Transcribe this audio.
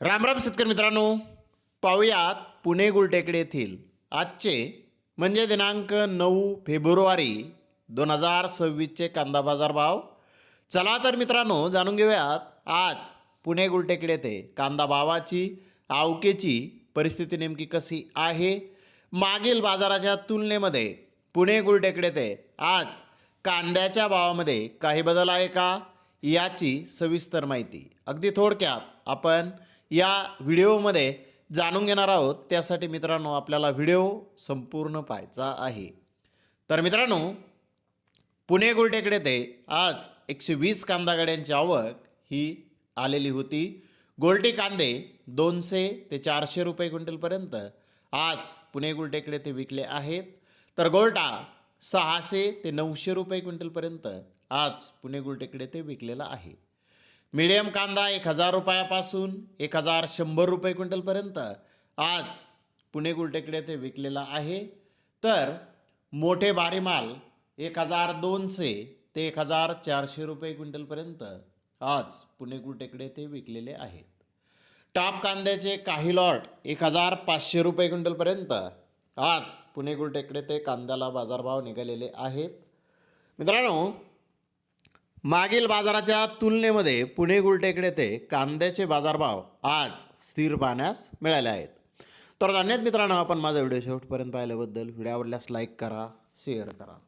रामराम शेतकरी मित्रांनो, पाहूयात पुणे गुलटेकडी येथील आजचे म्हणजे दिनांक 9 फेब्रुवारी 2026चे कांदा बाजार भाव. चला तर मित्रांनो जाणून घेऊयात आज पुणे गुलटेकडी येथे कांदा भावाची आवकेची परिस्थिती नेमकी कशी आहे. मागील बाजाराच्या तुलनेमध्ये पुणे गुलटेकडी येथे आज कांद्याच्या भावामध्ये काही बदल आहे का याची सविस्तर माहिती अगदी थोडक्यात आपण या व्हिडिओमध्ये जाणून घेणार आहोत. त्यासाठी मित्रांनो आपल्याला व्हिडिओ संपूर्ण पाहायचा आहे. तर मित्रांनो पुणे गुलटेकडी येथे आज 120 कांदा गाड्यांची आवक ही आलेली होती. गोल्टी कांदे 200 ते 400 रुपये क्विंटलपर्यंत आज पुणे गुलटेकडी येथे विकले आहेत. तर गोल्टा 600 ते 900 रुपये क्विंटलपर्यंत आज पुणे गुलटेकडी येथे विकलेला आहे. मीडियम कांदा 1000 रुपयापासून 1100 रुपये क्विंटलपर्यंत आज पुणे गुलटेकडी येथे विकलेला आहे. तर मोठे भारी माल 1200 ते 1400 रुपये क्विंटलपर्यंत आज पुणे गुलटेकडी येथे विकलेले आहेत. टॉप कांद्याचे काही लॉट 1500 रुपये क्विंटलपर्यंत आज पुणे गुलटेकडी येथे कांद्याला बाजारभाव निघालेले आहेत. मित्रांनो मागील बाजाराच्या तुलनेमध्ये पुणे गुलटेकडी येथे कांद्याचे बाजारभाव आज स्थिर पाहण्यास मिळाले आहेत. तर धन्यवाद मित्रांनो, आपण माझा व्हिडिओ शेवटपर्यंत पाहिल्याबद्दल. व्हिडिओ आवडल्यास लाईक करा, शेअर करा.